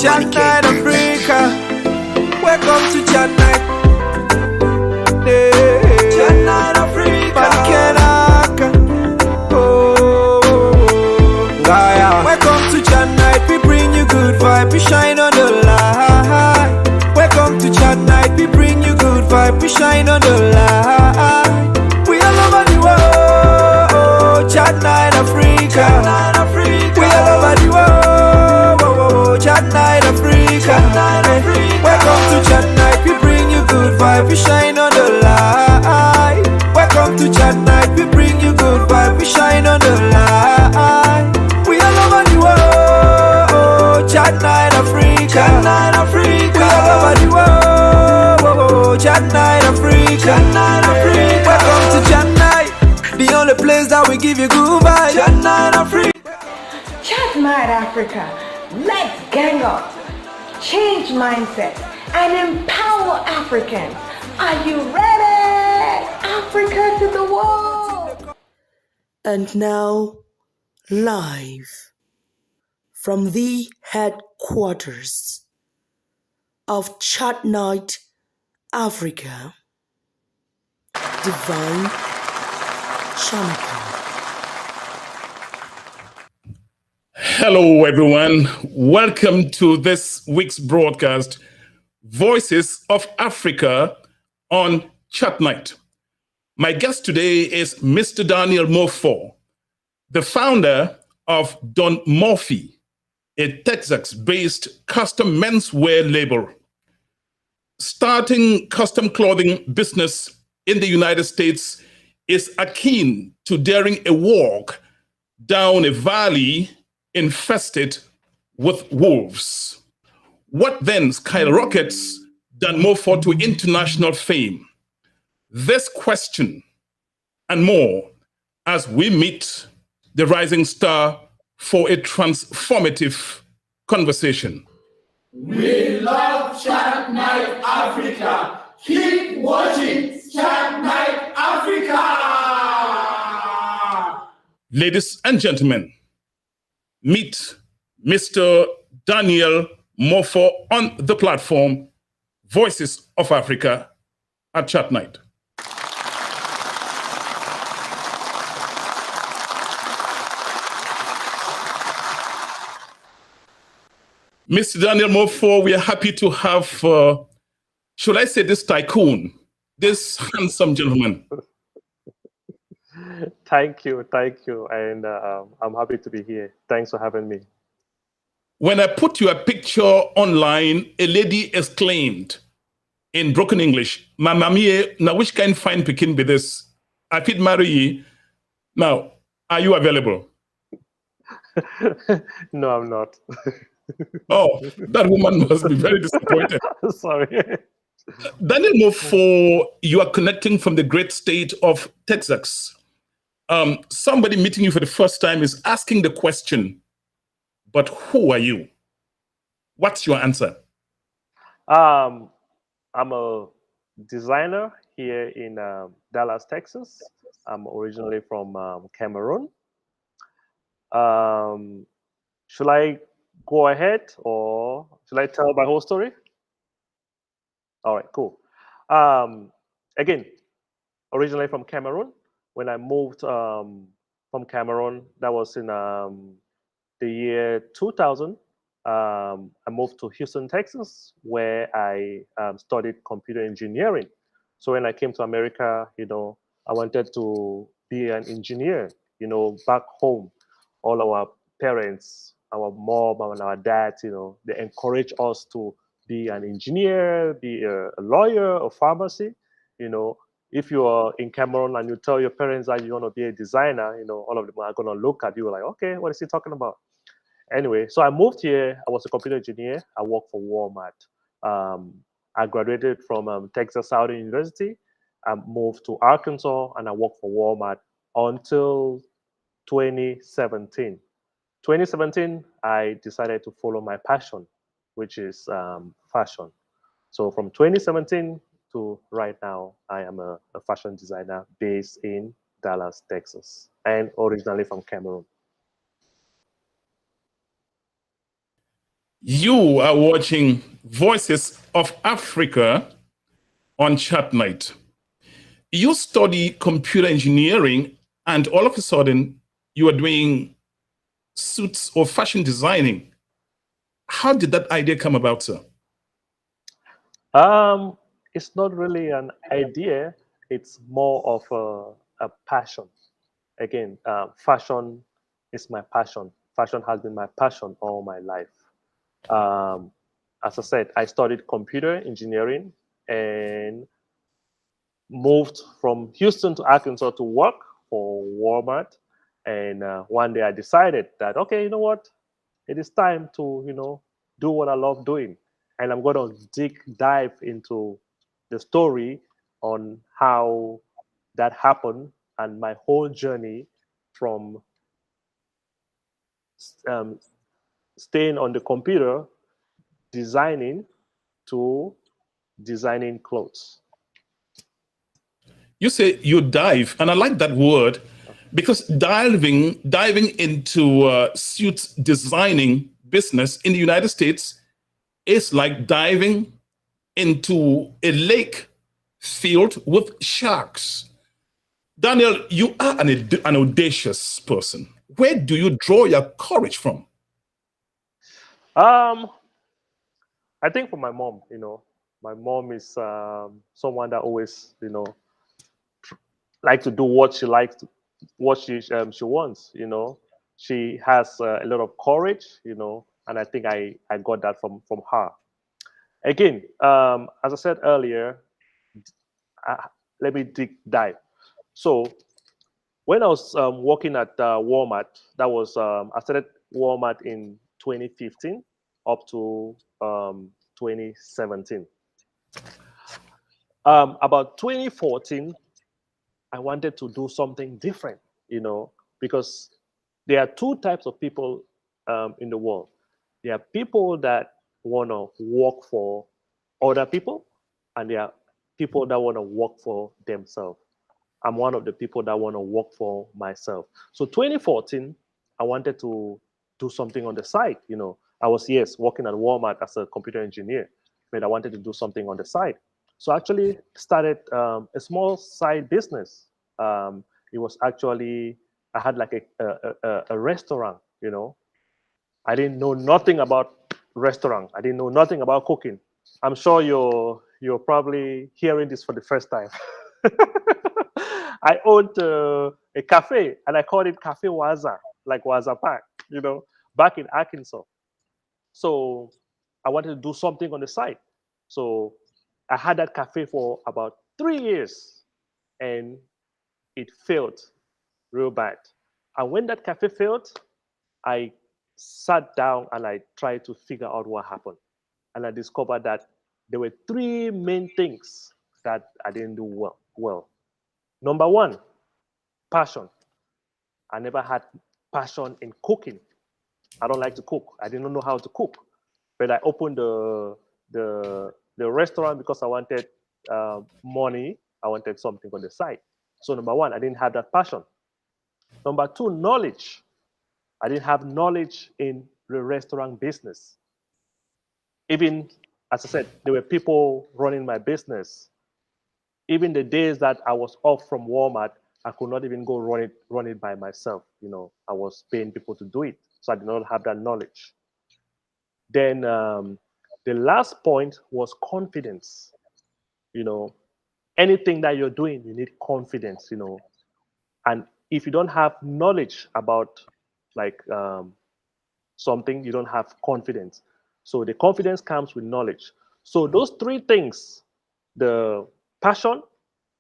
Chat Night Africa. Welcome to Chat Night. Chat Night Africa. Oh, Gaia. Welcome to Chat Night. We bring you good vibe. We shine on the light. Welcome to Chat Night. We bring you good vibe. We shine on the light. We all over the world. Chat Night Africa. We all over the world. Chat Night Africa. Welcome to Chat Night. We bring you good vibe. We shine on the light. Welcome to Chat Night. We bring you good vibe. We shine on the light. We all over the world. Chat Night Africa. We all over the world. Chat Night Africa. Welcome to Chat Night, the only place that we give you good vibes. Chat Night Africa. Chat Night Africa. Let's gang up, change mindset, and empower Africans. Are you ready? Africa to the world. And now, live from the headquarters of Chat Night Africa, Divine Shamika. Hello, everyone. Welcome to this week's broadcast, Voices of Africa on Chat Night. My guest today is Mr. Daniel Mofor, the founder of Dan Mofor, a Texas-based custom menswear label. Starting custom clothing business in the United States is akin to daring a walk down a valley infested with wolves. What then skyrockets Dan Mofor to international fame? This question and more as we meet the rising star for a transformative conversation. We love Chat Night Africa. Keep watching Chat Night Africa. Ladies and gentlemen, meet Mr. Daniel Mofor on the platform Voices of Africa at Chat Night. Mr. Daniel Mofor, we are happy to have, should I say this tycoon, this handsome gentleman. Thank you. And I'm happy to be here. Thanks for having me. When I put your picture online, a lady exclaimed in broken English, "Mama mie, na which kind fine pikin be this? I fit marry ye." Now, are you available? No, I'm not. Oh, that woman must be very disappointed. Sorry. Daniel Mofor, you are connecting from the great state of Texas. Somebody meeting you for the first time is asking the question, but who are you? What's your answer? I'm a designer here in Dallas, Texas. I'm originally from Cameroon. Should I go ahead or should I tell my whole story? All right, cool. Again, originally from Cameroon. When I moved from Cameroon, that was in the year 2000. I moved to Houston, Texas, where I studied computer engineering. So when I came to America, I wanted to be an engineer. Back home, all our parents, our mom and our dad, they encourage us to be an engineer, be a lawyer, a pharmacy. If you are in Cameroon and you tell your parents that you want to be a designer, all of them are going to look at you like, okay, what is he talking about? Anyway, so I moved here. I was a computer engineer. I worked for Walmart. I graduated from Texas Southern University. I moved to Arkansas and I worked for Walmart until 2017. 2017, I decided to follow my passion, which is fashion. So from 2017 to right now, I am a fashion designer based in Dallas, Texas, and originally from Cameroon. You are watching Voices of Africa on Chat Night. You study computer engineering, and all of a sudden, you are doing suits or fashion designing. How did that idea come about, sir? It's not really an idea. It's more of a passion. Again, fashion is my passion. Fashion has been my passion all my life. Um, as I said, I studied computer engineering and moved from Houston to Arkansas to work for Walmart. And one day I decided that, okay, you know what? It is time to, do what I love doing. And I'm going to dive into the story on how that happened and my whole journey from um, staying on the computer, designing to designing clothes. You say you dive, and I like that word because diving into suits designing business in the United States is like diving into a lake filled with sharks. Daniel, you are an audacious person. Where do you draw your courage from? Um, I think for my mom, my mom is someone that always, like to do what she likes, what she wants. She has a lot of courage, and I think I got that from her. Again, as I said earlier, let me dive. So when I was working at Walmart, that was I started Walmart in 2015 up to 2017. About 2014, I wanted to do something different, because there are two types of people in the world. There are people that want to work for other people, and there are people that want to work for themselves. I'm one of the people that want to work for myself. So 2014, I wanted to do something on the side. I was, yes, working at Walmart as a computer engineer, but I wanted to do something on the side. So I actually started a small side business. It was actually, I had like a restaurant. I didn't know nothing about restaurant. I didn't know nothing about cooking. I'm sure you're probably hearing this for the first time. I owned a cafe and I called it Cafe Waza, like Waza Park, back in Arkansas. So I wanted to do something on the side. So I had that cafe for about 3 years and it failed real bad. And when that cafe failed, I sat down and I tried to figure out what happened. And I discovered that there were three main things that I didn't do well. Number one, passion. I never had passion in cooking. I don't like to cook. I didn't know how to cook. But I opened the restaurant because I wanted money. I wanted something on the side. So number one, I didn't have that passion. Number two, knowledge. I didn't have knowledge in the restaurant business. Even as I said, there were people running my business. Even the days that I was off from Walmart, I could not even go run it by myself. I was paying people to do it, so I did not have that knowledge. Then the last point was confidence. You know, anything that you're doing, you need confidence. And if you don't have knowledge about like something, you don't have confidence. So the confidence comes with knowledge. So those three things, the passion,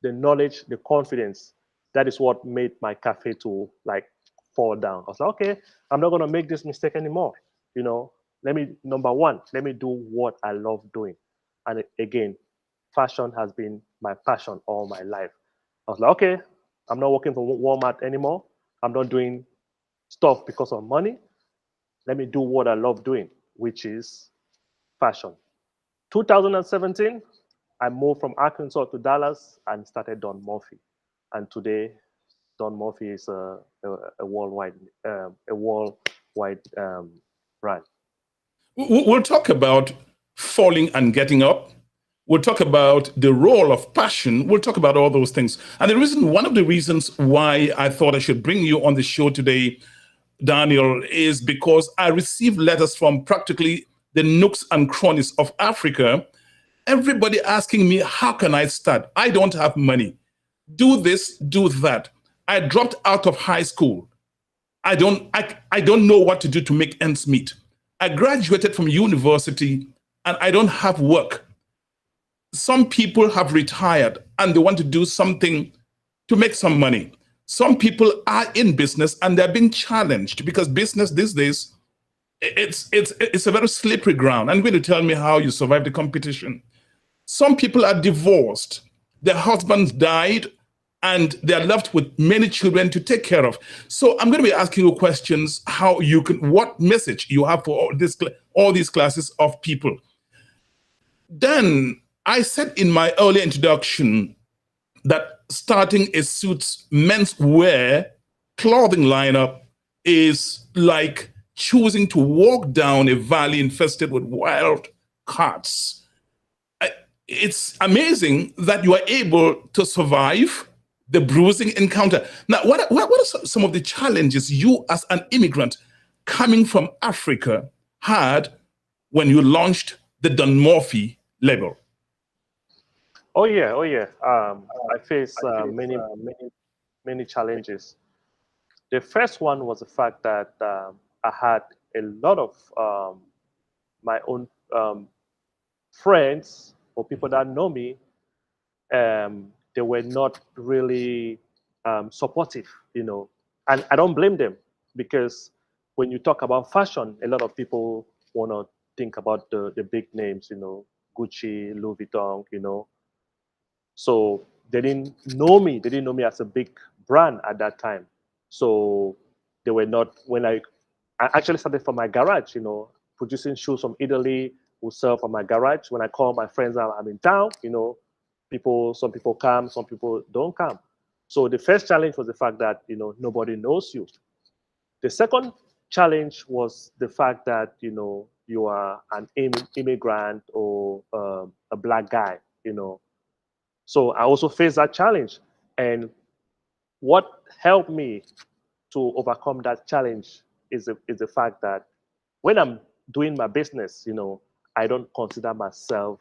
the knowledge, the confidence, that is what made my cafe to like fall down. I was like, okay, I'm not gonna make this mistake anymore. Number one, let me do what I love doing. And again, fashion has been my passion all my life. I was like, okay, I'm not working for Walmart anymore. I'm not doing stuff because of money. Let me do what I love doing, which is fashion. 2017, I moved from Arkansas to Dallas and started Don Mofor. And today, Don Mofor is a worldwide brand. We'll talk about falling and getting up. We'll talk about the role of passion. We'll talk about all those things. And one of the reasons why I thought I should bring you on the show today, Daniel, is because I received letters from practically the nooks and crannies of Africa. Everybody asking me, how can I start? I don't have money. Do this, do that. I dropped out of high school. I don't know what to do to make ends meet. I graduated from university and I don't have work. Some people have retired and they want to do something to make some money. Some people are in business and they're being challenged because business these days, it's a very slippery ground. And will you tell me how you survive the competition? Some people are divorced. Their husbands died and they're left with many children to take care of. So I'm going to be asking you questions, what message you have for all these classes of people. Then I said in my earlier introduction that starting a suits menswear clothing lineup is like choosing to walk down a valley infested with wild cats. It's amazing that you are able to survive the bruising encounter. Now, what are some of the challenges you as an immigrant coming from Africa had when you launched the Dan Mofor label? Oh yeah, oh yeah. I faced many challenges. The first one was the fact that I had a lot of my own friends or people that know me. They were not really supportive, and I don't blame them because when you talk about fashion, a lot of people want to think about the big names, Gucci, Louis Vuitton. So they didn't know me. They didn't know me as a big brand at that time. So they were not, I actually started from my garage, producing shoes from Italy, who sell from my garage. When I call my friends, I'm in town, some people come, some people don't come. So the first challenge was the fact that, nobody knows you. The second challenge was the fact that, you are an immigrant or a black guy. So I also faced that challenge. And what helped me to overcome that challenge is the fact that when I'm doing my business, I don't consider myself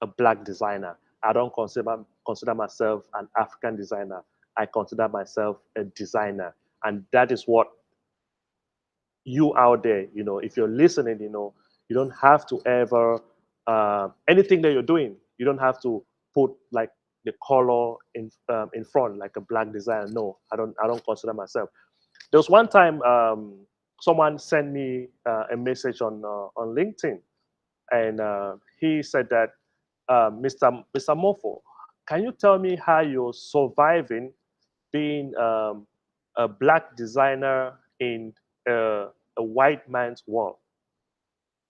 a black designer. I don't consider myself an African designer. I consider myself a designer. And that is what you out there, if you're listening, you don't have to ever, anything that you're doing, you don't have to put like the color in front, like a black designer. No, I don't consider myself. There was one time someone sent me a message on LinkedIn, and he said that, Mr. Mofor, can you tell me how you're surviving being a black designer in a white man's world?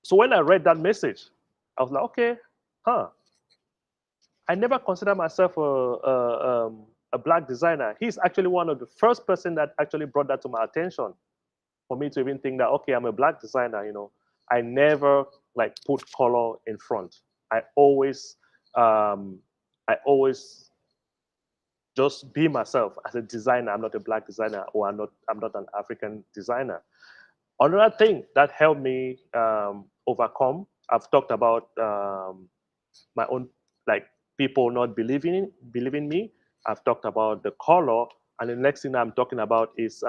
So when I read that message, I was like, okay, I never considered myself a black designer. He's actually one of the first person that actually brought that to my attention for me to even think that, okay, I'm a black designer. I never like put color in front. I always just be myself as a designer. I'm not a black designer, or I'm not an African designer. Another thing that helped me overcome, I've talked about my own, like, people not believing me. I've talked about the color, and the next thing I'm talking about is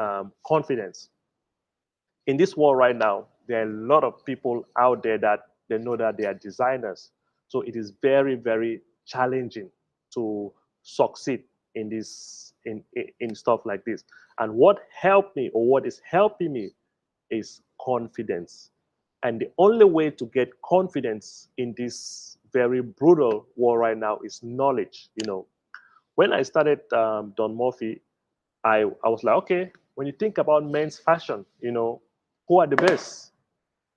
confidence. In this world right now, there are a lot of people out there that they know that they are designers. So it is very, very challenging to succeed in in stuff like this. And what helped me, or what is helping me, is confidence. And the only way to get confidence in this very brutal war right now is knowledge. When I started Dan Mofor, I was like, okay, when you think about men's fashion, who are the best?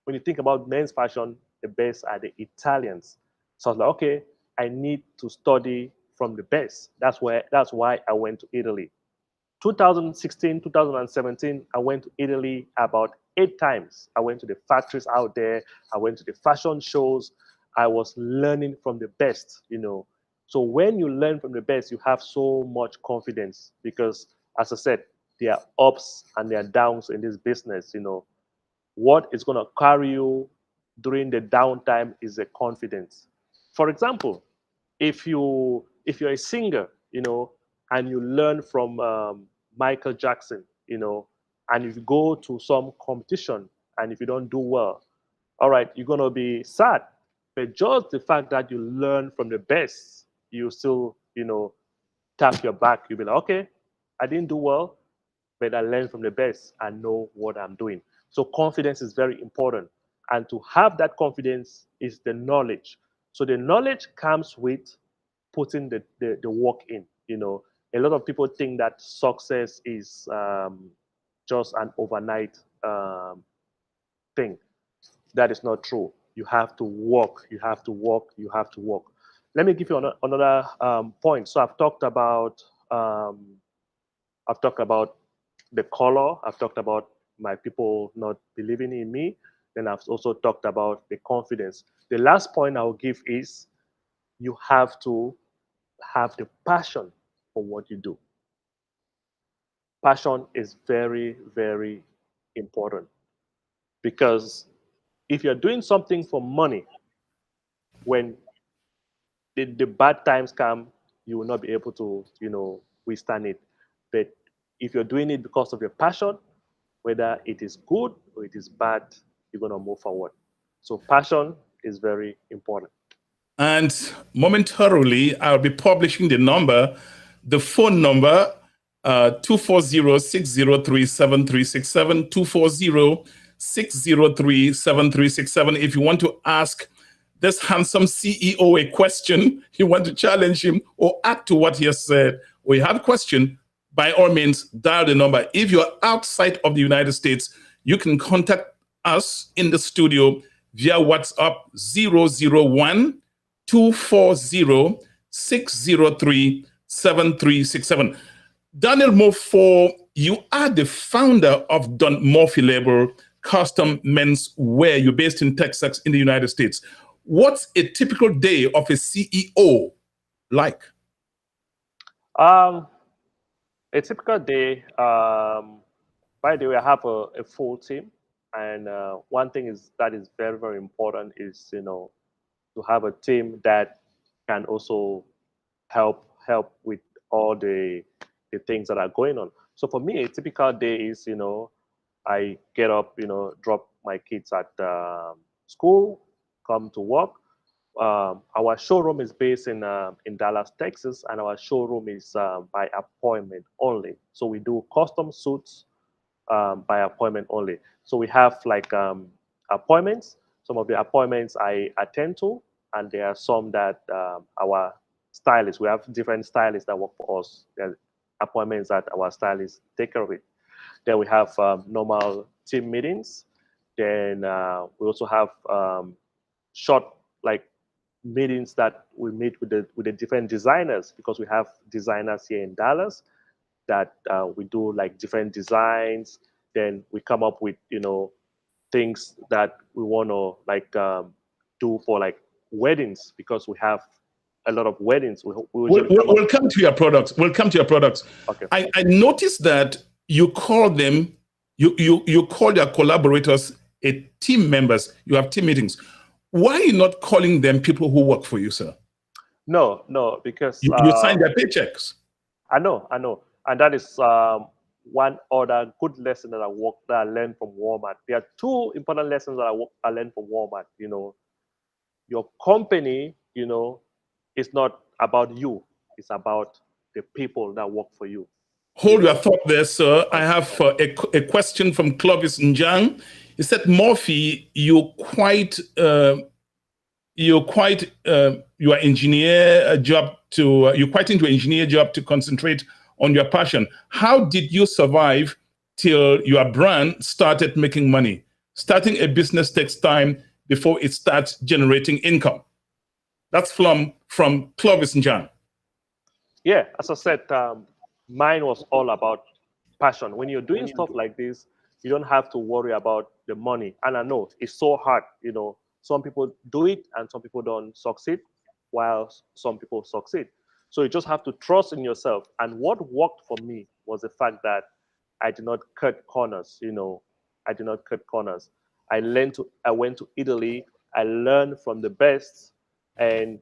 When you think about men's fashion, the best are the Italians. So I was like, okay, I need to study from the best. That's why I went to Italy 2016, 2017, I went to Italy about 8 times. I went to the factories out there. I went to the fashion shows. I was learning from the best, you know. So when you learn from the best, you have so much confidence because, as I said, there are ups and there are downs in this business, you know. What is going to carry you during the downtime is the confidence. For example, if you're a singer, you know, and you learn from Michael Jackson, you know, and if you go to some competition and if you don't do well, all right, you're gonna be sad. But just the fact that you learn from the best, you still, you know, tap your back. You'll be like, okay, I didn't do well, but I learn from the best and know what I'm doing. So confidence is very important. And to have that confidence is the knowledge. So the knowledge comes with putting the work in. You know, a lot of people think that success is just an overnight thing. That is not true. You have to work. You have to work. You have to work. Let me give you another point. So I've talked about the color. I've talked about my people not believing in me. Then I've also talked about the confidence. The last point I'll give is you have to have the passion for what you do. Passion is very, very important because if you're doing something for money, when the bad times come, you will not be able to, you know, withstand it. But if you're doing it because of your passion, whether it is good or it is bad, you're going to move forward. So passion is very important. And momentarily, I'll be publishing the phone number, 240-603-7367, 240-603-7367. If you want to ask this handsome CEO a question, you want to challenge him or add to what he has said, or you have a question, by all means, dial the number. If you're outside of the United States, you can contact us in the studio via WhatsApp 001-240-603-7367. Daniel Mofor, you are the founder of Dan Mofor label, Custom Men's Wear. You're based in Texas in the United States. What's a typical day of a CEO like? A typical day, by the way, I have a full team. And one thing that is very, very important is, you know, to have a team that can also help with all the things that are going on. So for me, a typical day is, you know, I get up, you know, drop my kids at school, come to work. Our showroom is based in Dallas, Texas, and our showroom is by appointment only. So we do custom suits by appointment only. So we have like appointments. Some of the appointments I attend to, and there are some that our stylists, we have different stylists that work for us. There are appointments that our stylists take care of it. Then we have normal team meetings. Then we also have short like meetings that we meet with the different designers, because we have designers here in Dallas that we do like different designs. Then we come up with, you know, things that we want to like do for like weddings, because we have a lot of weddings. We'll come to your products. We'll come to your products. Okay. I noticed that you call them, you call your collaborators team members. You have team meetings. Why are you not calling them people who work for you, sir? No, because you sign their paychecks. I know, and that is one other good lesson that I learned from Walmart. There are two important lessons that I learned from Walmart. You know, your company, you know, is not about you. It's about the people that work for you. Hold your thought there, sir. I have a question from Clovis Njang. He said, Mofor, you are quite into engineer job to concentrate on your passion. How did you survive till your brand started making money? Starting a business takes time before it starts generating income. That's from Clovis Njang. Yeah, as I said, mine was all about passion. When you're doing stuff like this, you don't have to worry about the money. And I know it's so hard. Some people do it and some people don't succeed, while some people succeed. So you just have to trust in yourself. And what worked for me was the fact that I did not cut corners. I did not cut corners. I went to Italy. I learned from the best. And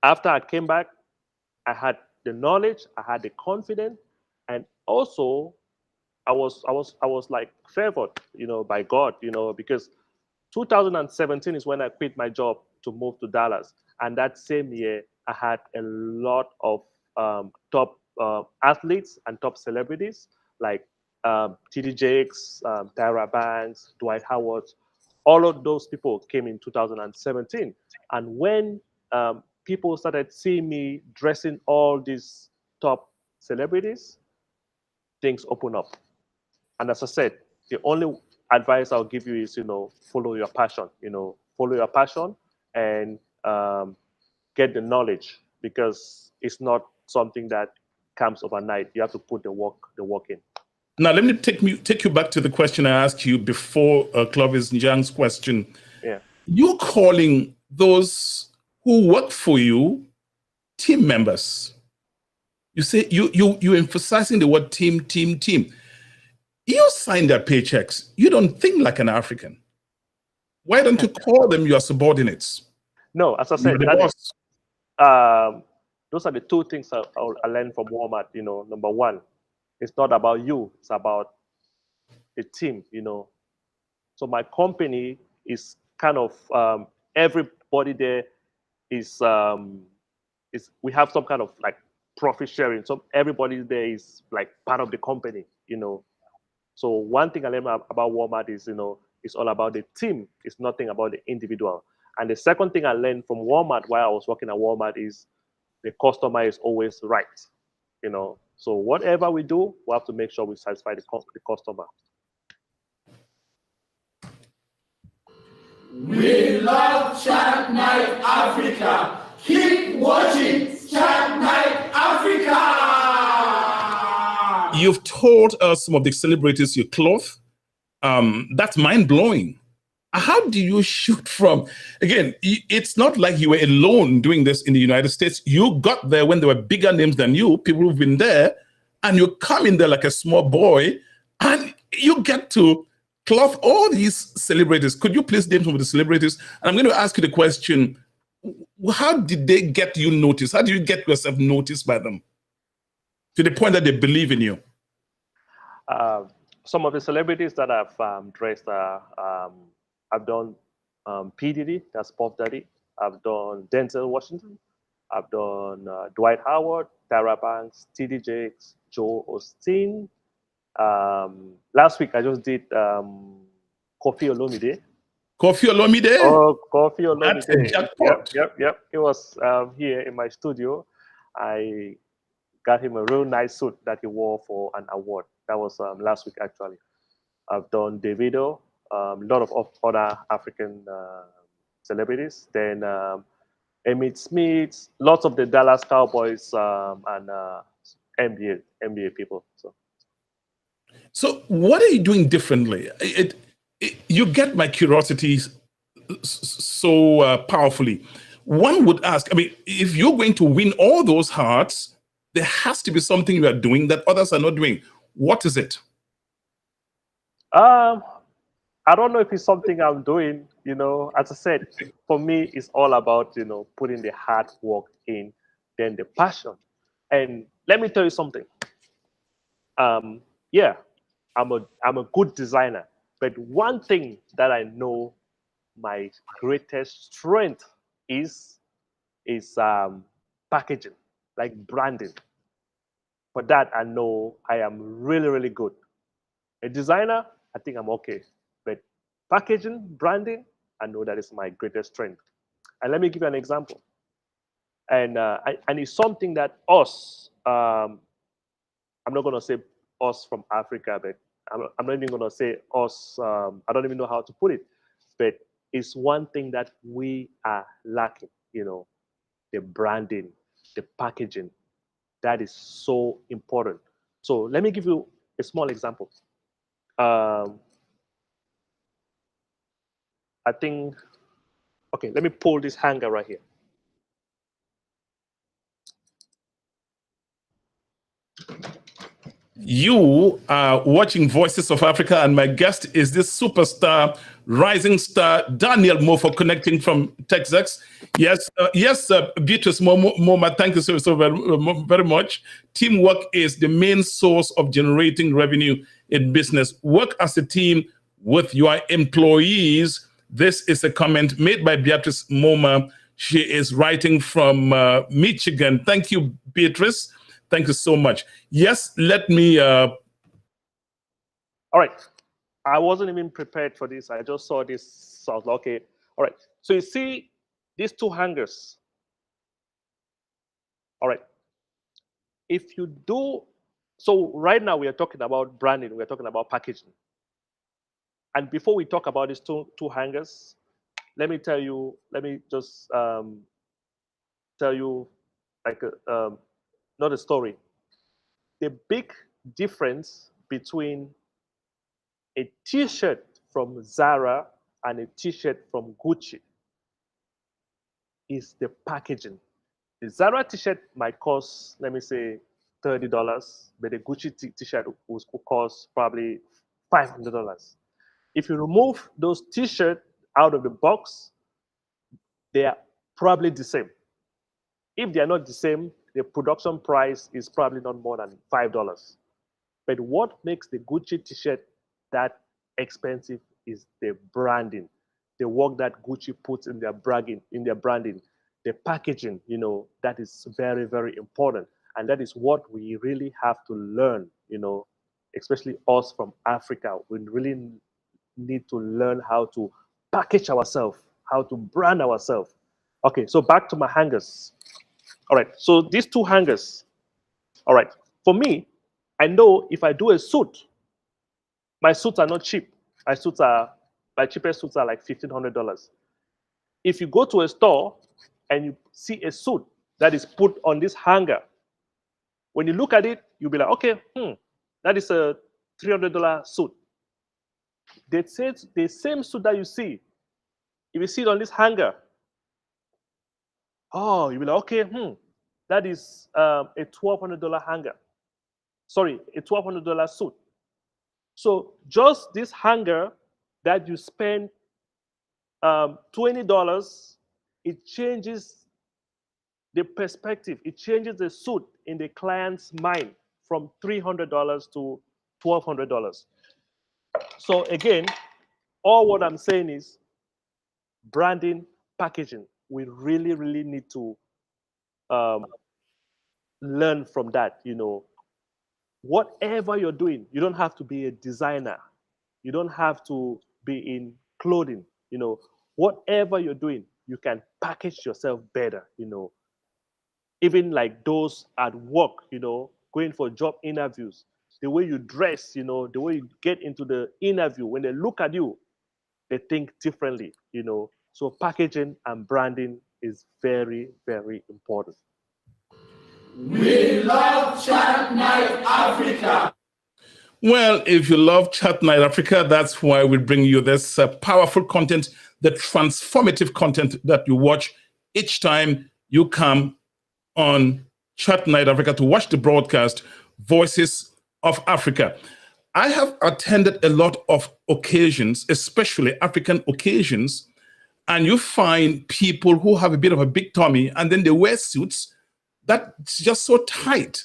after I came back, I had the knowledge, I had the confidence, and also I was like favored, by God, because 2017 is when I quit my job to move to Dallas, and that same year I had a lot of top athletes and top celebrities like TD Jakes, Tyra Banks, Dwight Howard. All of those people came in 2017, and when people started seeing me dressing all these top celebrities, things open up. And as I said, the only advice I'll give you is, follow your passion. Follow your passion and get the knowledge, because it's not something that comes overnight. You have to put the work in. Now, let me take you back to the question I asked you before Clovis Njang's question. Yeah. You're calling those who work for you team members. You say you emphasizing the word team. You sign their paychecks. You don't think like an African. Why don't you call them your subordinates? No, as I said, those are the two things I learned from Walmart. Number one, it's not about you; it's about the team. So my company is kind of everybody there is we have some kind of like profit sharing. So everybody there is like part of the company. So one thing I learned about Walmart is, it's all about the team. It's nothing about the individual. And the second thing I learned from Walmart while I was working at Walmart is the customer is always right. So whatever we do, we have to make sure we satisfy the customer. We love Chat Night Africa. Keep watching Chat Night Africa. You've told us some of the celebrities you clothe. That's mind-blowing. How do you shoot from? Again, it's not like you were alone doing this in the United States. You got there when there were bigger names than you, people who've been there, and you come in there like a small boy, and you get to cloth all these celebrities. Could you please name some of the celebrities? And I'm going to ask you the question, how did they get you noticed? How do you get yourself noticed by them to the point that they believe in you? Some of the celebrities that I've dressed I've done P. Diddy, that's Puff Daddy. I've done Denzel Washington. I've done Dwight Howard, Tyra Banks, T.D. Jakes, Joe Osteen. Last week I just did Kofi Olomide. Kofi Olomide? Oh, Kofi Olomide. That's a jackpot. Yep. He was here in my studio. I got him a real nice suit that he wore for an award. That was last week, actually. I've done Davido, a lot of other African celebrities. Then Emmitt Smith, lots of the Dallas Cowboys and NBA people. So what are you doing differently? You get my curiosity so powerfully. One would ask, if you're going to win all those hearts, there has to be something you are doing that others are not doing. What is it? I don't know if it's something I'm doing. As I said, for me, it's all about putting the hard work in, then the passion. And let me tell you something. Yeah, I'm a good designer, but one thing that I know my greatest strength is packaging, like branding. For that, I know I am really, really good. A designer, I think I'm okay. But packaging, branding, I know that is my greatest strength. And let me give you an example. And it's something that us, I'm not going to say us from Africa, but I'm not even going to say us, I don't even know how to put it. But it's one thing that we are lacking, the branding, the packaging. That is so important. So let me give you a small example. I think, okay, let me pull this hanger right here. You are watching Voices of Africa, and my guest is this superstar, rising star, Daniel Mofor, connecting from Texas. Yes, Beatrice Moma, thank you so very much. Teamwork is the main source of generating revenue in business. Work as a team with your employees. This is a comment made by Beatrice Moma. She is writing from Michigan. Thank you, Beatrice. Thank you so much. Yes, let me. All right. I wasn't even prepared for this. I just saw this. So I was like, okay. All right. So you see these two hangers. All right. If you do, so right now we are talking about branding. We are talking about packaging. And before we talk about these two hangers, let me tell you. Let me just tell you, like, not a story. The big difference between a T-shirt from Zara and a T-shirt from Gucci is the packaging. The Zara T-shirt might cost, let me say, $30, but the Gucci T-shirt will cost probably $500. If you remove those T-shirts out of the box, they are probably the same. If they are not the same, the production price is probably not more than $5. But what makes the Gucci T-shirt that expensive is the branding, the work that Gucci puts in their branding, the packaging. That is very, very important, and that is what we really have to learn. Especially us from Africa, we really need to learn how to package ourselves, how to brand ourselves. Okay, so back to my hangers. All right, so these two hangers. All right, for me, I know if I do a suit, my suits are not cheap. My cheapest suits are like $1,500. If you go to a store and you see a suit that is put on this hanger, when you look at it, you'll be like, okay, that is a $300 suit. The same suit that you see, if you see it on this hanger, oh, you'll be like, okay, that is a $1,200 hanger. Sorry, a $1,200 suit. So just this hanger that you spend $20, it changes the perspective. It changes the suit in the client's mind from $300 to $1,200. So again, all what I'm saying is branding, packaging. We really, really need to learn from that. Whatever you're doing, you don't have to be a designer. You don't have to be in clothing. Whatever you're doing, you can package yourself better. Even like those at work, going for job interviews, the way you dress, the way you get into the interview, when they look at you, they think differently. So packaging and branding is very, very important. We love Chat Night Africa. Well, if you love Chat Night Africa, that's why we bring you this powerful content, the transformative content that you watch each time you come on Chat Night Africa to watch the broadcast, Voices of Africa. I have attended a lot of occasions, especially African occasions, and you find people who have a bit of a big tummy and then they wear suits that's just so tight.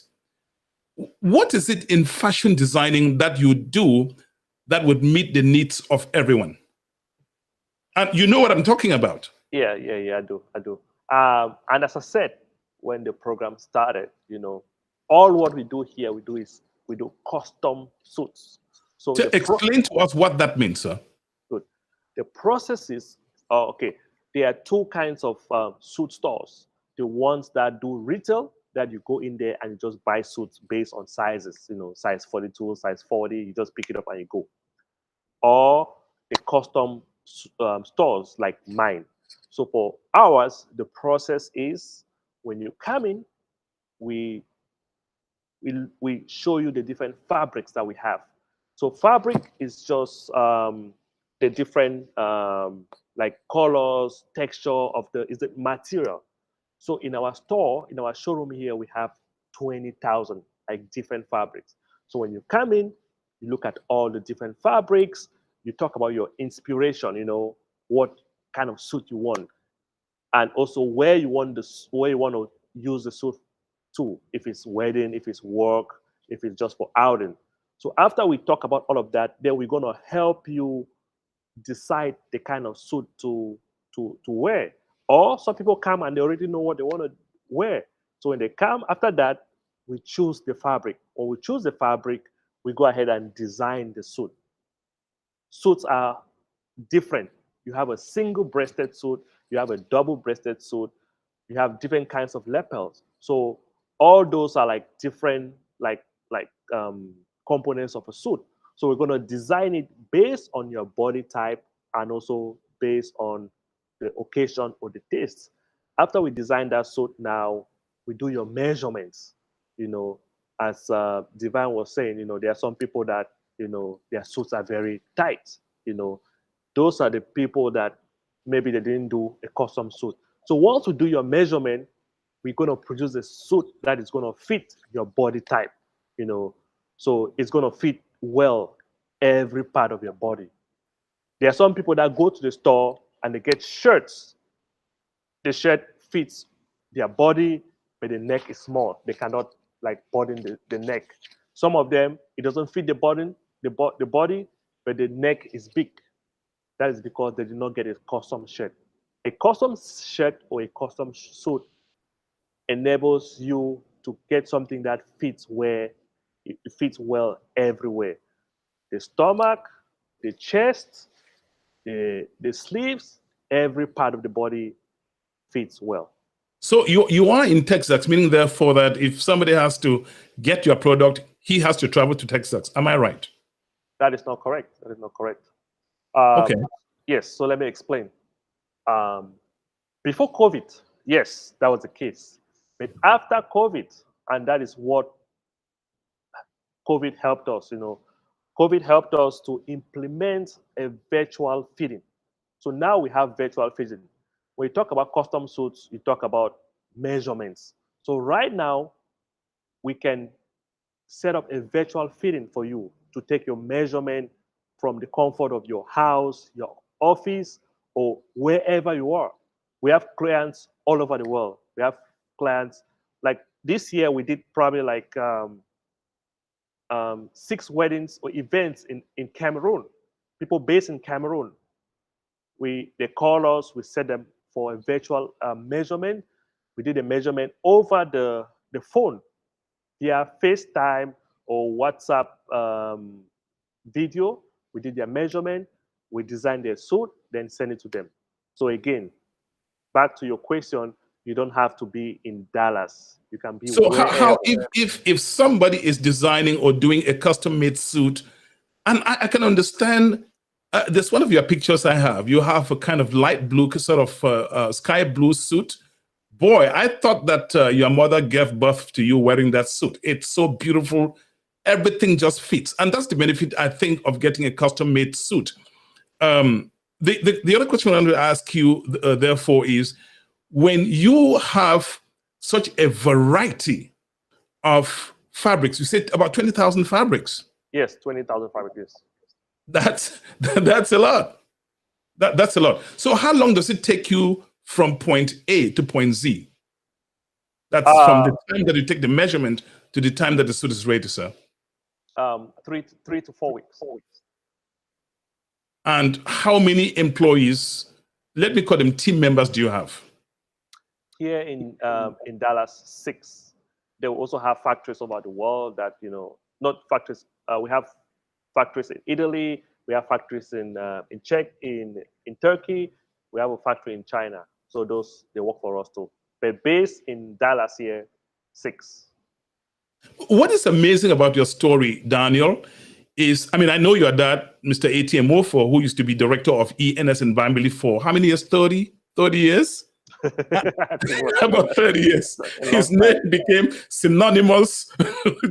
What is it in fashion designing that you do that would meet the needs of everyone? And you know what I'm talking about. Yeah, I do. And as I said, when the program started, all what we do here, we do custom suits. So explain to us what that means, sir. Good. The process is, okay, there are two kinds of suit stores. The ones that do retail, that you go in there and you just buy suits based on sizes, size 42, size 40, you just pick it up and you go. Or the custom stores like mine. So for ours, the process is when you come in, we we show you the different fabrics that we have. So fabric is just the different like colors, texture of the material. So in our store, in our showroom here, we have 20,000 like different fabrics. So when you come in, you look at all the different fabrics, you talk about your inspiration, what kind of suit you want, and also where you want to use the suit to, if it's wedding, if it's work, if it's just for outing. So after we talk about all of that, then we're going to help you decide the kind of suit to wear. Or some people come and they already know what they want to wear. So when they come, after that, we choose the fabric. When we choose the fabric, we go ahead and design the suit. Suits are different. You have a single-breasted suit, you have a double-breasted suit, you have different kinds of lapels. So all those are like different components of a suit. So we're going to design it based on your body type and also based on the occasion or the taste. After we design that suit, now we do your measurements. As Divine was saying, there are some people that their suits are very tight. Those are the people that maybe they didn't do a custom suit. So once we do your measurement, we're going to produce a suit that is going to fit your body type. So it's going to fit well every part of your body. There are some people that go to the store and they get shirts. The shirt fits their body, but the neck is small. They cannot like button the neck. Some of them, it doesn't fit the body, but the neck is big. That is because they did not get a custom shirt. A custom shirt or a custom suit enables you to get something that fits where it fits well everywhere. The stomach, the chest, the sleeves, every part of the body fits well. So you are in Texas, meaning therefore that if somebody has to get your product, he has to travel to Texas. Am I right? That is not correct. That is not correct. Okay. Yes, so let me explain. Before COVID, yes, that was the case. But after COVID, and that is what COVID helped us, COVID helped us to implement a virtual fitting. So now we have virtual fitting. When you talk about custom suits, you talk about measurements. So right now, we can set up a virtual fitting for you to take your measurement from the comfort of your house, your office, or wherever you are. We have clients all over the world. We have clients, like this year, we did probably like 6 weddings or events in Cameroon. People based in Cameroon. They call us, we set them for a virtual measurement. We did a measurement over the phone via FaceTime or WhatsApp video. We did their measurement, we designed their suit, then send it to them. So again, back to your question, you don't have to be in Dallas. You can be So wherever. how if somebody is designing or doing a custom-made suit, and I can understand, there's one of your pictures I have. You have a kind of light blue, sort of sky blue suit. Boy, I thought that your mother gave birth to you wearing that suit. It's so beautiful. Everything just fits. And that's the benefit, I think, of getting a custom-made suit. The other question I want to ask you, therefore, is when you have such a variety of fabrics, you said about 20,000 fabrics. Yes, 20,000 fabrics. That's a lot. That's a lot. So how long does it take you from point A to point Z? That's from the time that you take the measurement to the time that the suit is ready, sir. 3 to 4 weeks. And how many employees, let me call them team members, do you have? Here in Dallas, 6. They will also have factories over the world that, not factories. We have factories in Italy. We have factories in Turkey. We have a factory in China. So those, they work for us too. But based in Dallas here, 6. What is amazing about your story, Daniel, is, I know your dad, Mr. Dan Mofor, who used to be director of ENS in Bambili for how many years? 30 years? About 30 years. His name became synonymous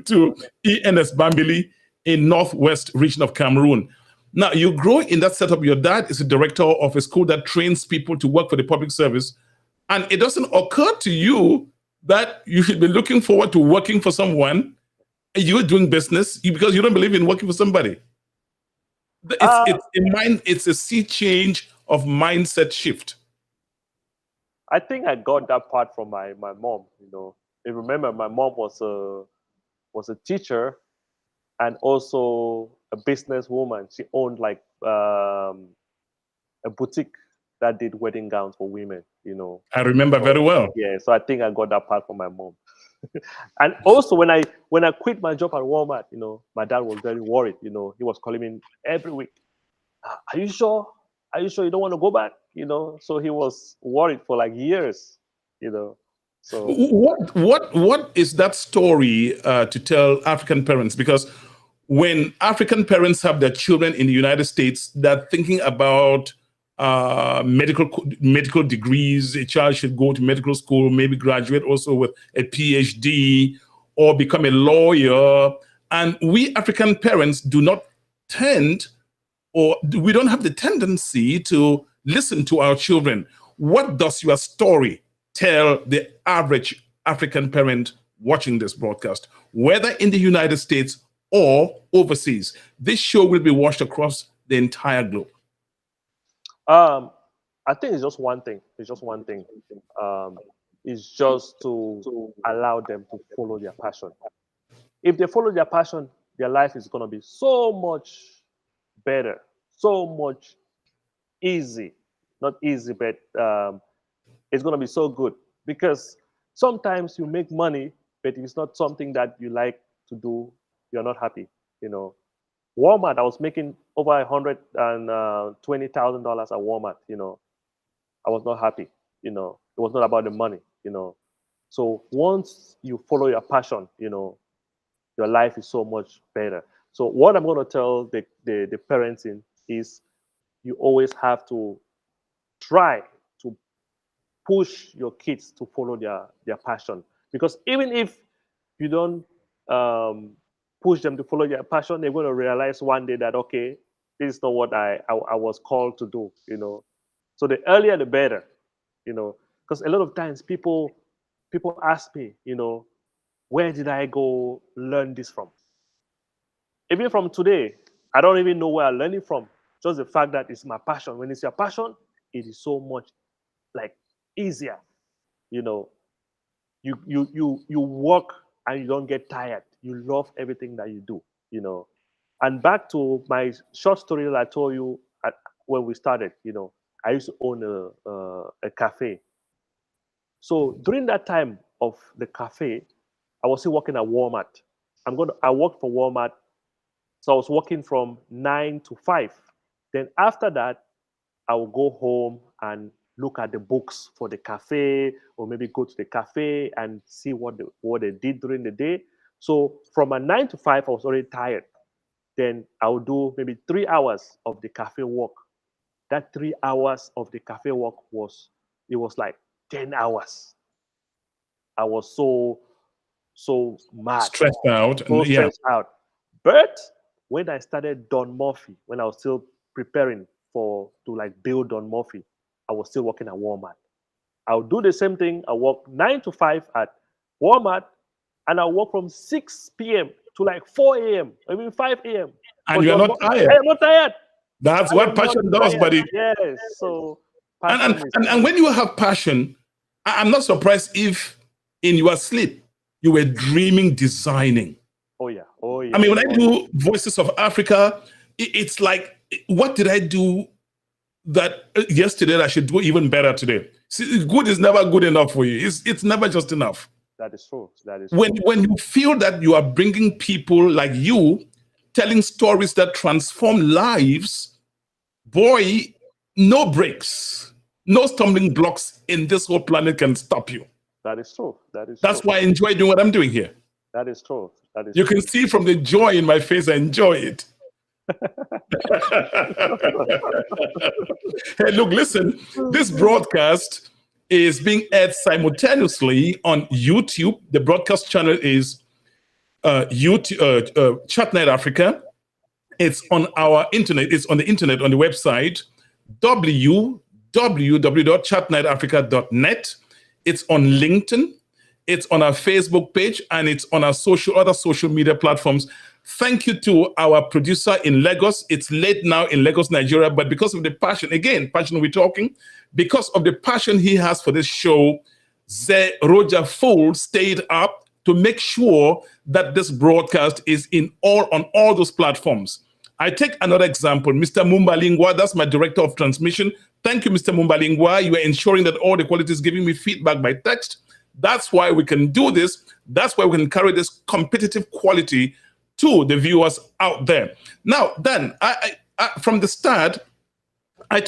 to ENS Bambili in northwest region of Cameroon. Now, you grow in that setup. Your dad is a director of a school that trains people to work for the public service. And it doesn't occur to you that you should be looking forward to working for someone, and you're doing business because you don't believe in working for somebody. It's a sea change of mindset shift. I think I got that part from my mom. You remember my mom was a teacher and also a businesswoman. She owned like a boutique that did wedding gowns for women. I remember very well. Yeah, so I think I got that part from my mom. And also when I quit my job at Walmart, my dad was very worried. He was calling me every week. Are you sure? Are you sure you don't want to go back? So he was worried for like years. So what is that story to tell African parents? Because when African parents have their children in the United States, they're thinking about medical degrees. A child should go to medical school, maybe graduate also with a PhD or become a lawyer. And we African parents do not tend, or we don't have the tendency to listen to our children. What does your story tell the average African parent watching this broadcast, whether in the United States or overseas? This show will be watched across the entire globe. I think it's just one thing. It's just to allow them to follow their passion. If they follow their passion, their life is going to be so much better, so much easy. Not easy, but it's going to be so good. Because sometimes you make money, but if it's not something that you like to do, you're not happy. Walmart, I was making over $120,000 at Walmart. I was not happy. It was not about the money. So once you follow your passion, your life is so much better. So what I'm going to tell the parenting is, you always have to try to push your kids to follow their passion. Because even if you don't push them to follow their passion, they're going to realize one day that, okay, this is not what I was called to do. So the earlier the better. Because a lot of times people ask me, where did I go learn this from? Even from today, I don't even know where I learned it from. Just the fact that it's my passion. When it's your passion, it is so much like easier. You work and you don't get tired. You love everything that you do. And back to my short story that I told you when we started. I used to own a cafe. So during that time of the cafe, I was still working at Walmart. I worked for Walmart. So I was working from 9 to 5. Then after that, I will go home and look at the books for the cafe, or maybe go to the cafe and see what they did during the day. So from a 9 to 5, I was already tired. Then I would do maybe 3 hours of the cafe work. That 3 hours of the cafe work was like 10 hours. I was so mad. Stressed out. So stressed out. But when I started Dan Mofor, when I was still preparing to build Dan Mofor, I was still working at Walmart. I would do the same thing. I work 9 to 5 at Walmart, and I work from 6 p.m. to like 4 a.m., I mean 5 a.m. And you're not tired. I am not tired. That's what passion does, buddy. Yes. So and when you have passion, I'm not surprised if in your sleep you were dreaming designing. Oh yeah. I mean, when I do Voices of Africa, it's like, what did I do that yesterday that I should do even better today? See, good is never good enough for you. It's never just enough. That is true. When you feel that you are bringing people like you, telling stories that transform lives, boy, no breaks, no stumbling blocks in this whole planet can stop you. That is true. That's why I enjoy doing what I'm doing here. That is true. You can see from the joy in my face, I enjoy it. Hey, look, listen, this broadcast is being aired simultaneously on YouTube. The broadcast channel is YouTube, Chat Night Africa. It's on our internet. It's on the internet on the website www.chatnightafrica.net. It's on LinkedIn. It's on our Facebook page, and it's on our other social media platforms. Thank you to our producer in Lagos. It's late now in Lagos, Nigeria, but because of the passion we're talking, because of the passion he has for this show, Ze Roger Fold stayed up to make sure that this broadcast is on all those platforms. I take another example, Mr. Mumbalingwa, that's my director of transmission. Thank you, Mr. Mumbalingwa. You are ensuring that all the quality is giving me feedback by text. That's why we can do this. That's why we can carry this competitive quality to the viewers out there. Now, then, I from the start, I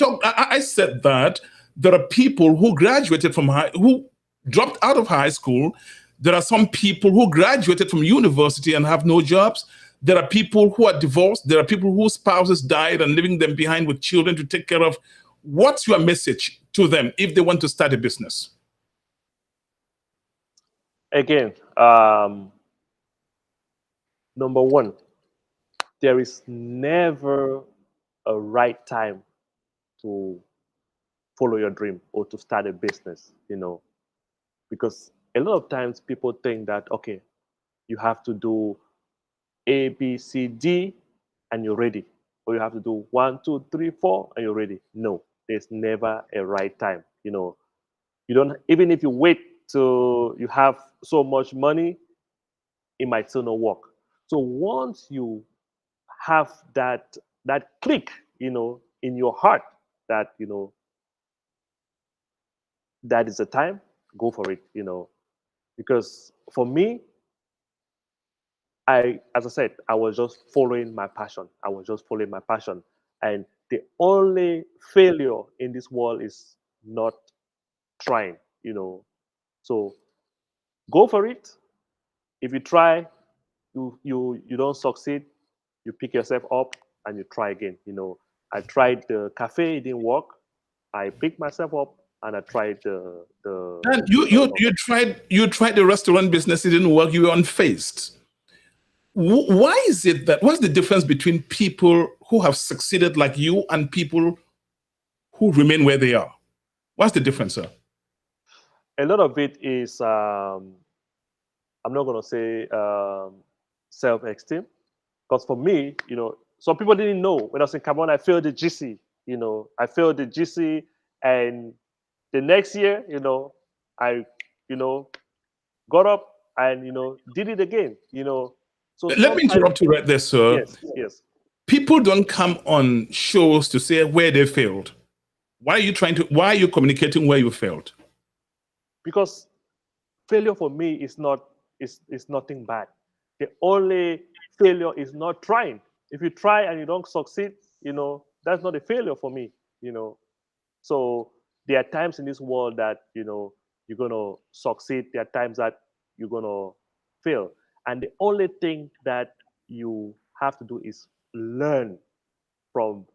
said that there are people who graduated who dropped out of high school. There are some people who graduated from university and have no jobs. There are people who are divorced. There are people whose spouses died and leaving them behind with children to take care of. What's your message to them if they want to start a business? Again, number one, there is never a right time to follow your dream or to start a business, because a lot of times people think that, okay, you have to do A, B, C, D, and you're ready. Or you have to do 1, 2, 3, 4, and you're ready. No, there's never a right time. You don't, even if you wait till you have so much money, it might still not work. So once you have that click, in your heart that, that is the time, go for it, because for me, as I said, I was just following my passion. And the only failure in this world is not trying, So go for it. If you try, you don't succeed, you pick yourself up and you try again. I tried the cafe, it didn't work. I picked myself up and I tried the And you tried the restaurant business, it didn't work, you were unfazed. Why is it that? What's the difference between people who have succeeded like you and people who remain where they are? What's the difference, sir? A lot of it is, I'm not going to say self-esteem, because for me, some people didn't know when I was in Cameroon, I failed the GC. I failed the GC, and the next year, I, got up and did it again. So let me interrupt you right there, sir. Yes. People don't come on shows to say where they failed. Why are you communicating where you failed? Because failure for me is nothing bad. The only failure is not trying. If you try and you don't succeed, that's not a failure for me. So there are times in this world that you're gonna succeed. There are times that you're gonna fail. And the only thing that you have to do is learn from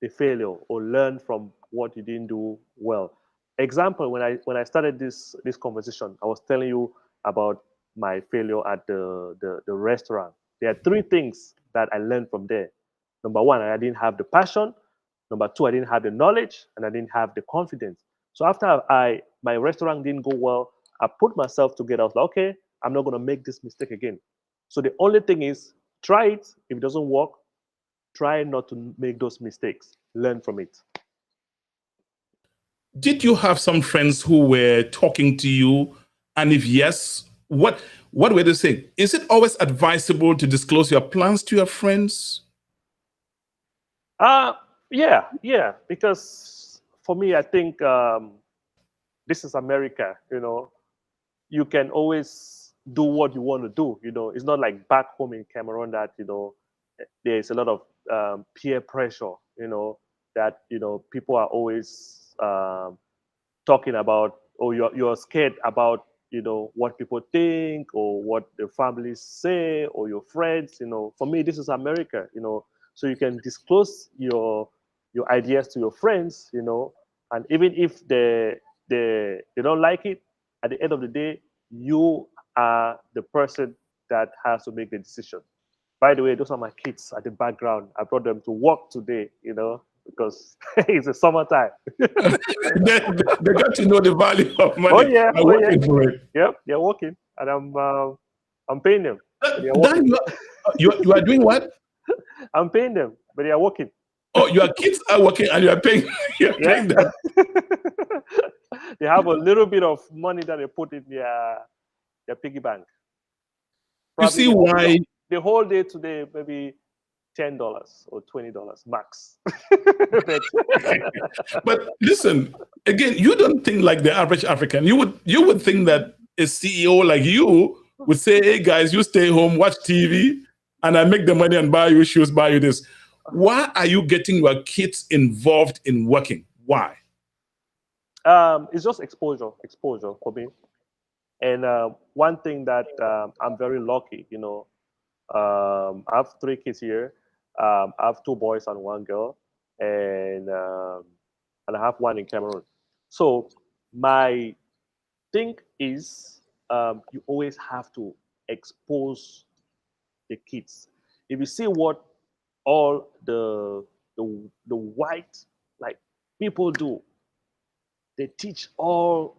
the failure or learn from what you didn't do well. Example, when I started this conversation, I was telling you about my failure at the restaurant. There are 3 things that I learned from there. Number 1, I didn't have the passion. Number 2, I didn't have the knowledge, and I didn't have the confidence. So after my restaurant didn't go well, I put myself together. I was like, okay, I'm not going to make this mistake again. So the only thing is, try it. If it doesn't work, try not to make those mistakes. Learn from it. Did you have some friends who were talking to you? And if yes, what were they saying? Is it always advisable to disclose your plans to your friends? Yeah. Because for me, I think this is America. You can always do what you want to do. It's not like back home in Cameroon that there's a lot of peer pressure. That people are always talking about, or you're scared about what people think or what the families say or your friends. For me, this is America. So you can disclose your ideas to your friends. And even if the they don't like it, at the end of the day, you are the person that has to make the decision. By the way, those are my kids at the background. I brought them to work today, because it's the summertime. They got to know the value of Oh money. yeah, I'm oh yeah. working for it. Yep, they're working, and I'm paying them. But they're Dan, working. you are doing what? I'm paying them, but they are working. Oh, your kids are working and you are paying. You're Yeah. paying them. They have a little bit of money that they put in their piggy bank. You Probably see why? the whole day today, maybe $10 or $20 max. But listen, again, you don't think like the average African. You would think that a CEO like you would say, "Hey guys, you stay home, watch TV, and I make the money and buy you shoes, buy you this." Why are you getting your kids involved in working? Why? It's just exposure for me. And one thing that I'm very lucky, I have 3 kids here. I have 2 boys and 1 girl, and I have 1 in Cameroon. So my thing is, you always have to expose the kids. If you see what all the white like people do, they teach all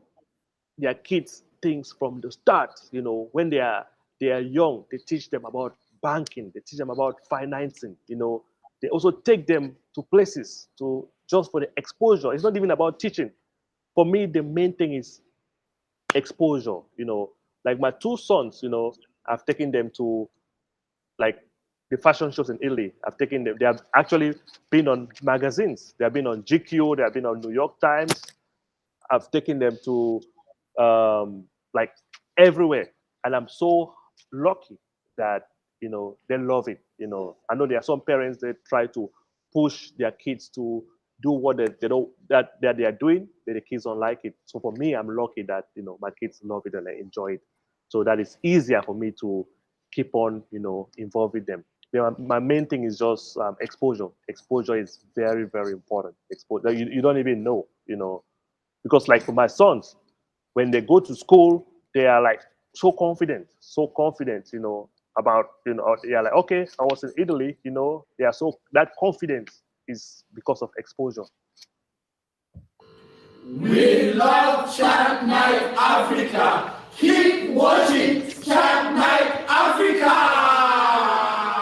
their kids things from the start. When they are young, they teach them about banking, they teach them about financing. They also take them to places to just for the exposure. It's not even about teaching. For me, the main thing is exposure. Like my 2 sons, I've taken them to like the fashion shows in Italy. I've taken them. They have actually been on magazines. They have been on GQ. They have been on New York Times. I've taken them to like everywhere, and I'm so lucky that they love it. I know there are some parents that try to push their kids to do what they don't that they are doing, but the kids don't like it. So for me, I'm lucky that my kids love it and I enjoy it. So that it's easier for me to keep on involving them. My main thing is just exposure. Exposure is very, very important. Exposure. You don't even know. Because like for my sons, when they go to school, they are like so confident, about they are like, okay, I was in Italy. They are so that confidence is because of exposure. We love Chat Night Africa. Keep watching Chat Night Africa.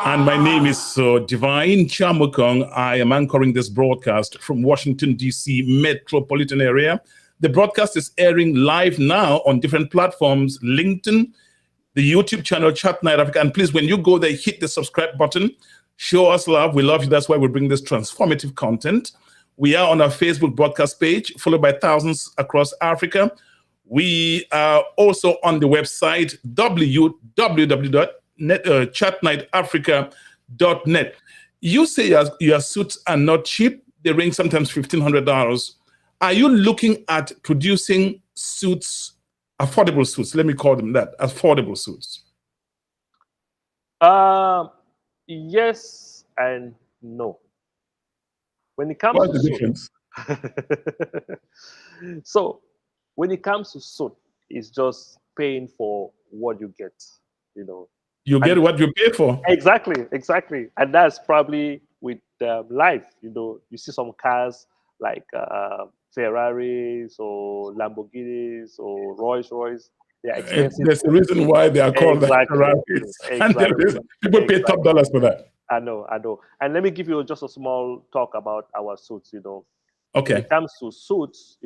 And my name is Divine Chamukong. I am anchoring this broadcast from Washington, D.C. metropolitan area. The broadcast is airing live now on different platforms, LinkedIn, the YouTube channel, Chat Night Africa. And please, when you go there, hit the subscribe button. Show us love. We love you. That's why we bring this transformative content. We are on our Facebook broadcast page, followed by thousands across Africa. We are also on the website, www.chatnightafrica.net. You say your suits are not cheap. They range sometimes $1,500. Are you looking at producing suits, affordable suits? Let me call them that, affordable suits. Yes and no. When it comes What's to the difference? So when it comes to suit, it's just paying for what you get. You get what you pay for. Exactly. And that's probably with life. You see some cars like Ferraris or Lamborghinis or Rolls Royce. They are expensive. There's a reason why they are called Ferraris. And people pay top dollars for that. I know. And let me give you just a small talk about our suits. Okay. When it comes to suits,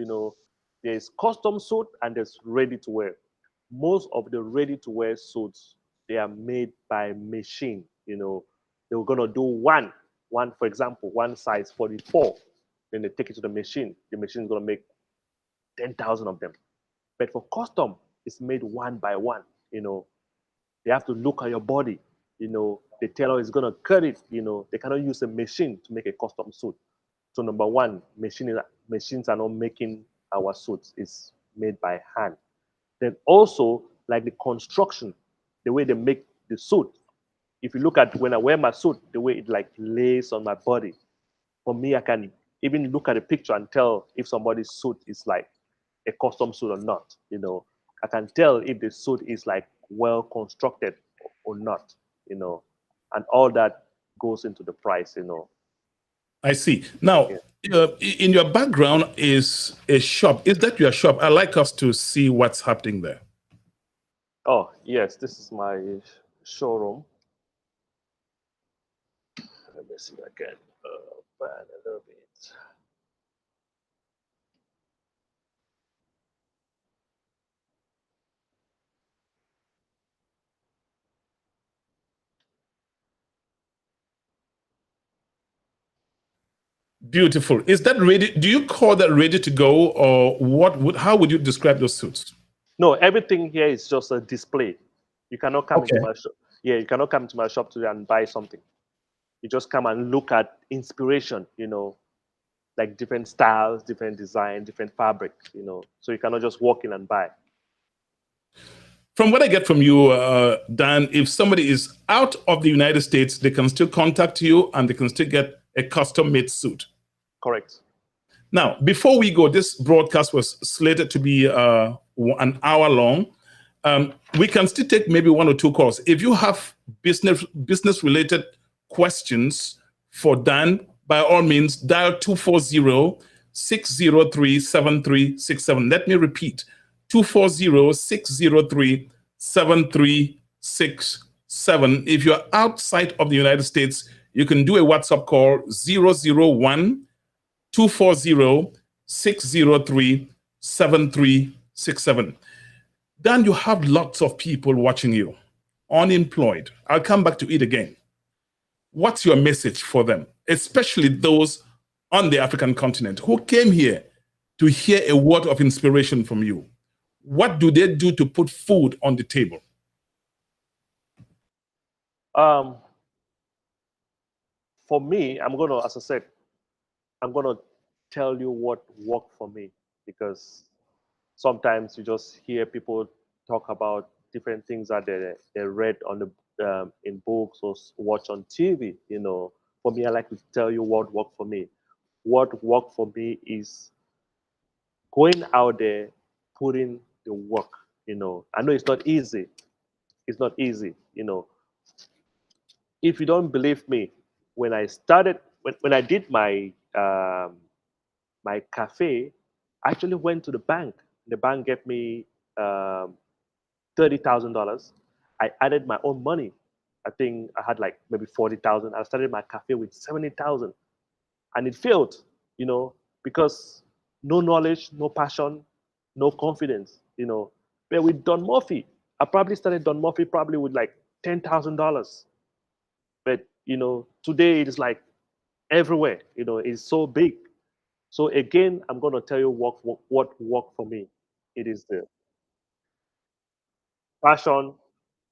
there's custom suit and there's ready to wear. Most of the ready to wear suits, they are made by machine. They were gonna do one, for example, one size 44. Then they take it to the machine. The machine is gonna make 10,000 of them. But for custom, it's made one by one. They have to look at your body. The tailor is gonna cut it. They cannot use a machine to make a custom suit. So number one, machines are not making our suits. It's made by hand. Then also, like the construction, the way they make the suit. If you look at when I wear my suit, the way it like lays on my body. For me, I can even look at a picture and tell if somebody's suit is like a custom suit or not. I can tell if the suit is like well constructed or not. And all that goes into the price. I see. Now, Yeah. in your background is a shop. Is that your shop? I'd like us to see what's happening there. Oh yes, this is my showroom. Let me see if I can pan a little bit. Beautiful. Is that ready? Do you call that ready to go, or how would you describe those suits? No, everything here is just a display. You cannot come into Okay. my shop. Yeah, you cannot come to my shop today and buy something. You just come and look at inspiration, like different styles, different design, different fabrics, So you cannot just walk in and buy. From what I get from you, Dan, if somebody is out of the United States, they can still contact you and they can still get a custom made suit. Correct. Now, before we go, this broadcast was slated to be an hour long. We can still take maybe one or two calls. If you have business related questions for Dan, by all means, dial 240-603-7367. Let me repeat, 240-603-7367. If you're outside of the United States, you can do a WhatsApp call 001-240-603-7367. Dan, you have lots of people watching you, unemployed. I'll come back to it again. What's your message for them, especially those on the African continent who came here to hear a word of inspiration from you? What do they do to put food on the table? For me, as I said, I'm gonna tell you what worked for me, because sometimes you just hear people talk about different things that they read on the in books or watch on TV. For me, I like to tell you what worked for me. What worked for me is going out there, putting the work. I know it's not easy. It's not easy. If you don't believe me, when I started, when I did my cafe, I actually went to the bank. The bank gave me $30,000. I added my own money. I think I had like maybe 40,000. I started my cafe with 70,000, and it failed. Because no knowledge, no passion, no confidence. But with Don Murphy, I probably started Don Murphy probably with like $10,000. But today it is like everywhere. It's so big. So again, I'm going to tell you what worked for me. It is the passion,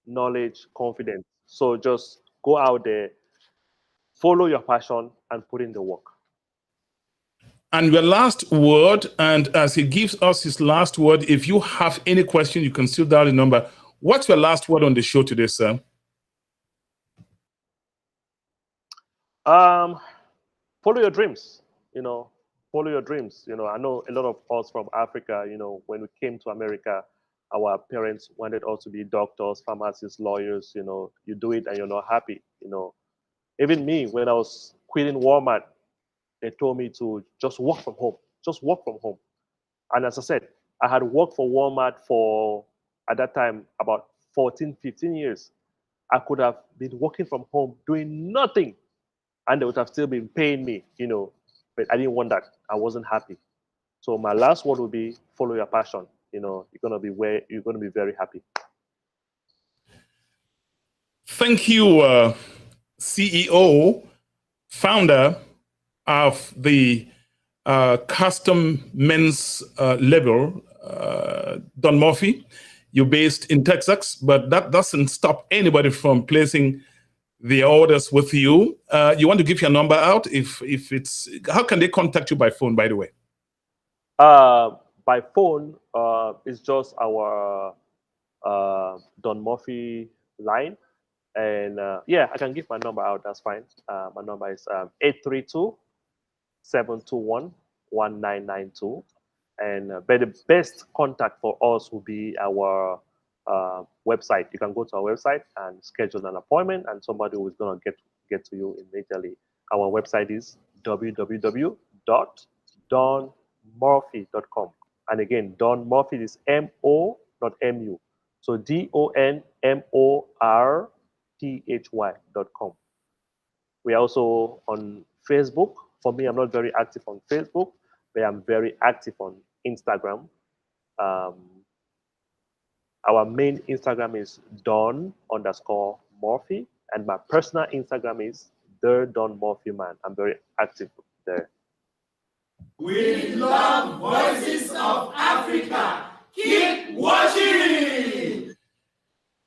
knowledge, confidence. So just go out there, follow your passion, and put in the work. And your last word, and as he gives us his last word, if you have any question, you can still dial the number. What's your last word on the show today, sir? Follow your dreams. Follow your dreams. I know a lot of us from Africa. When we came to America, our parents wanted us to be doctors, pharmacists, lawyers. You do it and you're not happy. Even me, when I was quitting Walmart, they told me to just work from home. Just work from home. And as I said, I had worked for Walmart for, at that time, about 14, 15 years. I could have been working from home, doing nothing, and they would have still been paying me, but I didn't want that. I wasn't happy. So my last word would be follow your passion. You're gonna be very happy. Thank you, CEO, founder of the custom men's label, Don Murphy. You're based in Texas, but that doesn't stop anybody from placing the orders with you. You want to give your number out? If it's, how can they contact you by phone, by the way? By phone, it's just our Don Murphy line. And yeah, I can give my number out. That's fine. My number is 832-721-1992. But the best contact for us will be our website. You can go to our website and schedule an appointment, and somebody who is going to get to you immediately. Our website is www.donmorphy.com. And again, Don Mofor is M-O, not M-U. So DONMORPHY.com. We're also on Facebook. For me, I'm not very active on Facebook, but I'm very active on Instagram. Our main Instagram is Don_Morphy, and my personal Instagram is the Don Mofor Man. I'm very active there. We love Voices of Africa. Keep watching.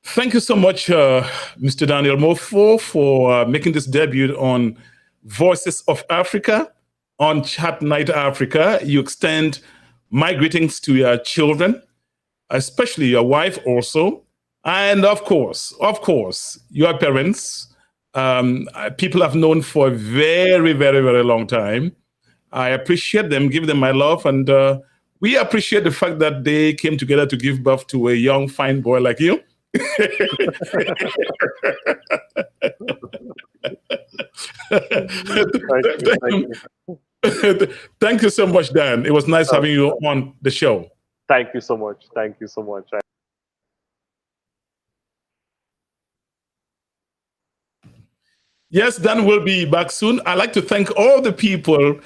Thank you so much, Mr. Daniel Mofor, for making this debut on Voices of Africa on Chat Night Africa. You extend my greetings to your children, especially your wife also, and of course, your parents. People I've known for a very, very, very long time. I appreciate them, give them my love, and we appreciate the fact that they came together to give birth to a young, fine boy like you. Thank you so much, Dan. It was nice having you on the show. Thank you so much. Thank you so much. Yes, Dan will be back soon. I'd like to thank all the people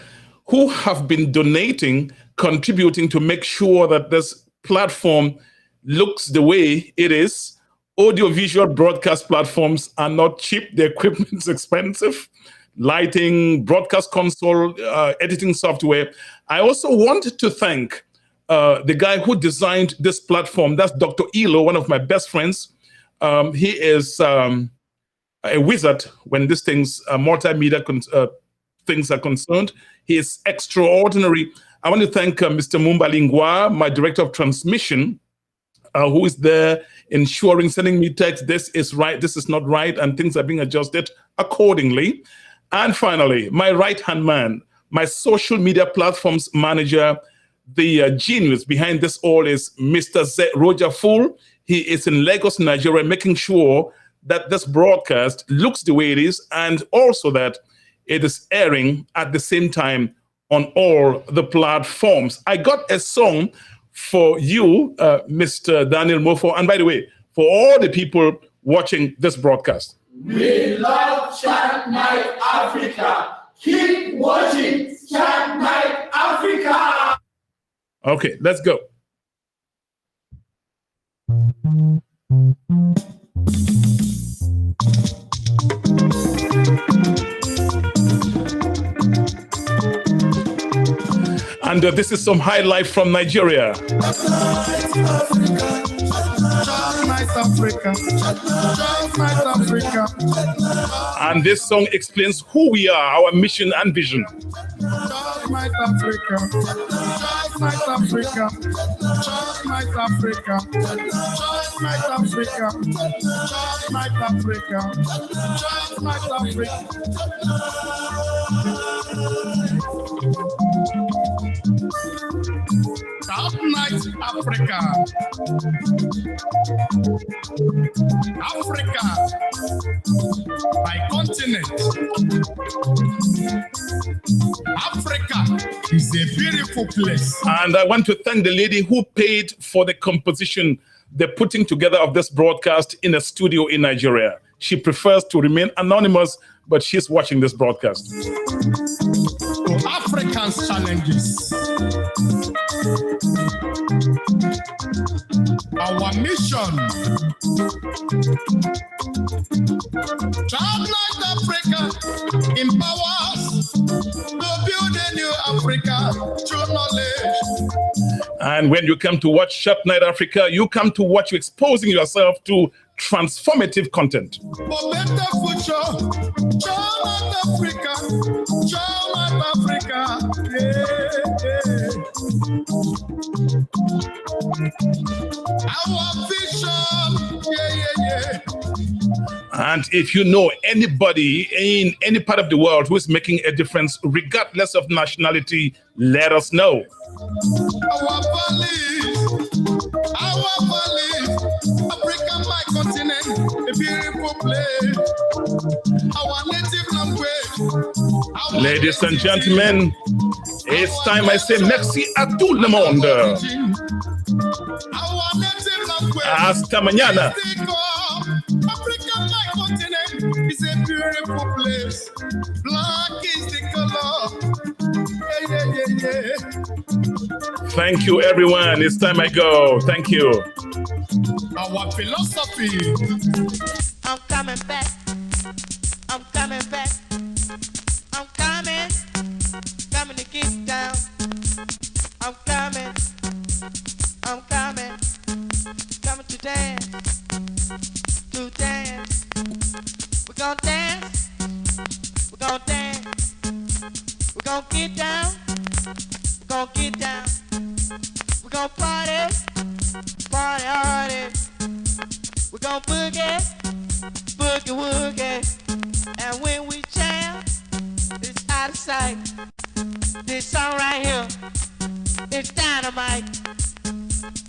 who have been donating, contributing to make sure that this platform looks the way it is. Audiovisual broadcast platforms are not cheap. The equipment's expensive. Lighting, broadcast console, editing software. I also want to thank the guy who designed this platform. That's Dr. Elo, one of my best friends. He is a wizard when these things, multimedia things are concerned. He is extraordinary. I want to thank Mr. Mumbalingwa, my director of transmission, who is there ensuring, sending me text, this is right, this is not right, and things are being adjusted accordingly. And finally, my right-hand man, my social media platforms manager, the genius behind this all is Mr. Roger Fool. He is in Lagos, Nigeria, making sure that this broadcast looks the way it is, and also that it is airing at the same time on all the platforms. I got a song for you, Mr. Daniel Mofor, and by the way, for all the people watching this broadcast. We love Chat Night Africa. Keep watching Chat Night Africa. Okay, let's go. And this is some high life from Nigeria. And this song explains who we are, our mission and vision. South Night Africa. Africa, by continent. Africa is a beautiful place. And I want to thank the lady who paid for the composition, the putting together of this broadcast in a studio in Nigeria. She prefers to remain anonymous, but she's watching this broadcast. To Africans' challenges. Our mission. Child Night Africa empowers to build a new Africa through knowledge. And when you come to watch Chat Night Africa, you come to watch you exposing yourself to transformative content. For better future, Child Night Africa, Child Night Africa, Our vision, And if you know anybody in any part of the world who is making a difference, regardless of nationality, let us know. Our valley, Africa, my continent, a beautiful place. Our native language. Ladies and gentlemen, it's time I say merci à tout le monde. Our native language. Hasta mañana. Africa, my continent, is a beautiful place. Black is the color. Yeah. Thank you, everyone. It's time I go. Thank you. Our philosophy. I'm coming back. I'm coming back. I'm coming. Coming to get down. I'm coming. I'm coming. Coming to dance. To dance. We're gonna dance. We're gonna dance. We're gonna get down. We're gonna get down. We're gonna party. Party hardy. We're gonna boogie. Boogie woogie. And when we jam, it's out of sight. This song right here, it's dynamite.